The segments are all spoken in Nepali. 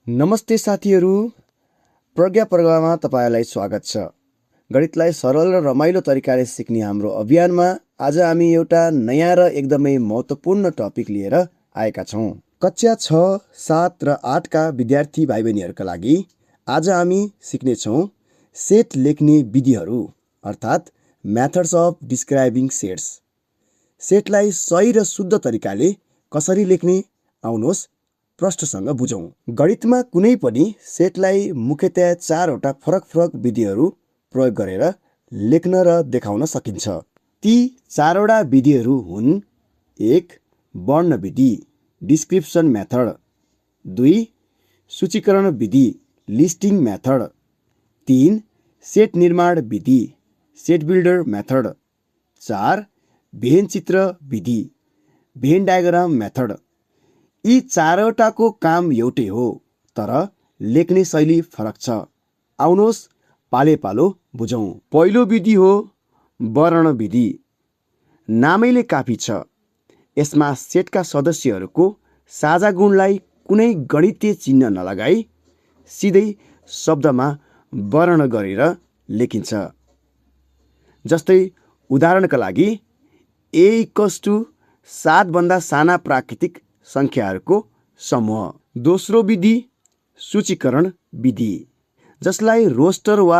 नमस्ते साथीहरू, प्रज्ञा प्रज्ञामा तपाईलाई स्वागत छ। गणितलाई सरल र रमाइलो तरिकाले सिक्ने हाम्रो अभियानमा आज हामी एउटा नयाँ र एकदमै महत्त्वपूर्ण टपिक लिएर आएका छौँ। कक्षा 6, 7 र 8 का विद्यार्थी भाइ बहिनीहरूका लागि आज हामी सिक्नेछौँ सेट लेख्ने विधिहरू अर्थात् मेथड्स अफ डिस्क्राइबिङ सेट्स। सेटलाई सही र शुद्ध तरिकाले कसरी लेख्ने, आउनुहोस् प्रश्नसँग बुझौँ। गणितमा कुनै पनि सेटलाई मुख्यतया 4वटा फरक विधिहरू प्रयोग गरेर लेख्न र देखाउन सकिन्छ। ती 4वटा विधिहरू हुन्: 1. वर्ण विधि डिस्क्रिप्सन मेथड, 2. सूचीकरण विधि लिस्टिङ मेथड, 3. सेट निर्माण विधि सेट बिल्डर मेथड, 4. भेन चित्र विधि भेन डायग्राम मेथड। यी 4वटाको काम एउटै हो, तर लेख्ने शैली फरक छ। आउनुहोस् पाले पालो बुझौँ। पहिलो विधि हो वर्ण विधि। नामैले काफी छ। यसमा सेटका सदस्यहरूको साझा गुणलाई कुनै गणितीय चिन्ह नलगाई सिधै शब्दमा वर्ण गरेर लेखिन्छ। जस्तै उदाहरणका लागि a = 7 भन्दा साना प्राकृतिक संख्याहरूको समूह। दोस्रो विधि सूचीकरण विधि, जसलाई रोस्टर वा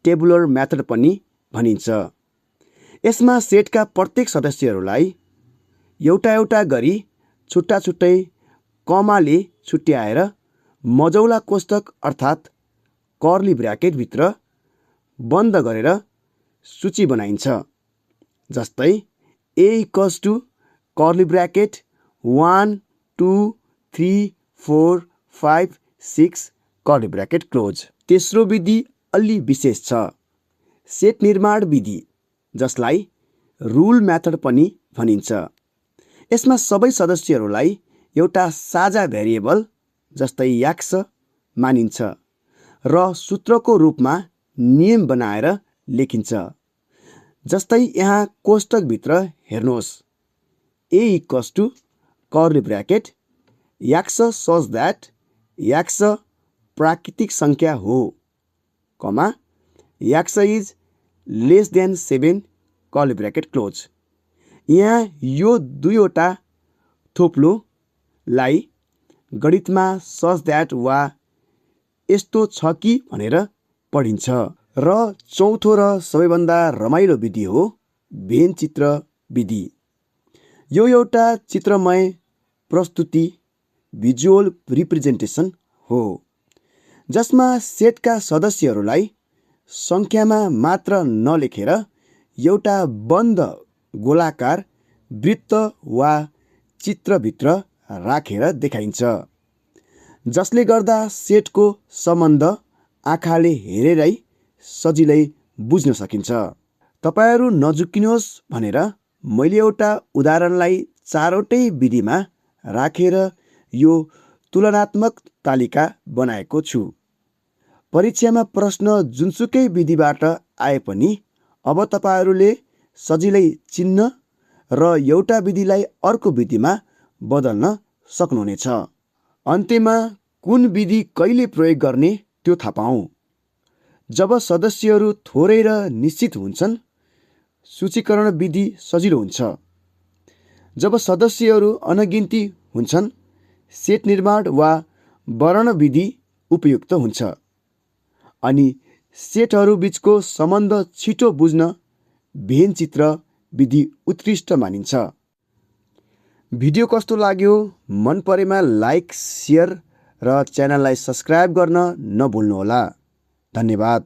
टेबुलर मेथड पनि भनिन्छ। यसमा सेटका प्रत्येक सदस्यहरूलाई एउटा गरी छुट्टा छुट्टै कमाले छुट्याएर मजौला कोष्टक अर्थात् कर्ली ब्र्याकेट भित्र बन्द गरेर सूची बनाइन्छ। जस्तै a = curly bracket 1 2 3 4 5 6 curly bracket close. तेस्रो विधि अलि विशेष छ, सेट निर्माण विधि, जसलाई रुल मेथड पनि भनिन्छ। यसमा सबै सदस्यहरूलाई एउटा साझा भेरिएबल जस्तै x मानिन्छ र सूत्रको रूपमा नियम बनाएर लेखिन्छ। जस्तै यहाँ कोष्टकभित्र हेर्नुहोस्, a = curly bracket x such that x प्राकृतिक संख्या हो, कमा x is less than 7 curly bracket close. यहाँ यो दुईवटा थोप्लोलाई गणितमा such that वा यस्तो छ कि भनेर पढिन्छ। र चौथो र सबैभन्दा रमाइलो विधि हो भेन चित्र विधि। यो एउटा चित्रमय प्रस्तुति भिजुअल रिप्रेजेन्टेसन हो, जसमा सेटका सदस्यहरूलाई संख्यामा मात्र नलेखेर एउटा बन्द गोलाकार वृत्त वा चित्रभित्र राखेर देखाइन्छ, जसले गर्दा सेटको सम्बन्ध आँखाले हेरेरै सजिलै बुझ्न सकिन्छ। तपाईहरू नझुक्किनुहोस् भनेर मैले एउटा उदाहरणलाई 4वटै विधिमा राखेर यो तुलनात्मक तालिका बनाएको छु। परीक्षामा प्रश्न जुनसुकै विधिबाट आए पनि अब तपाईहरूले सजिलै चिन्न र एउटा विधिलाई अर्को विधिमा बदल्न सक्नुहुनेछ। अन्त्यमा कुन विधि कहिले प्रयोग गर्ने त्यो थाहा पाऊँ। जब सदस्यहरू थोरै र निश्चित हुन्छन्, सूचीकरण विधि सजिलो हुन्छ। जब सदस्यहरू अनगिन्ती हुन्छन्, सेट निर्माण वा वर्ण विधि उपयुक्त हुन्छ। अनि सेटहरू बीचको सम्बन्ध छिटो बुझ्न भेन चित्र विधि उत्कृष्ट मानिन्छ। भिडियो कस्तो लाग्यो? मन परेमा लाइक, सेयर र च्यानललाई सब्स्क्राइब गर्न नभुल्नुहोला। धन्यवाद।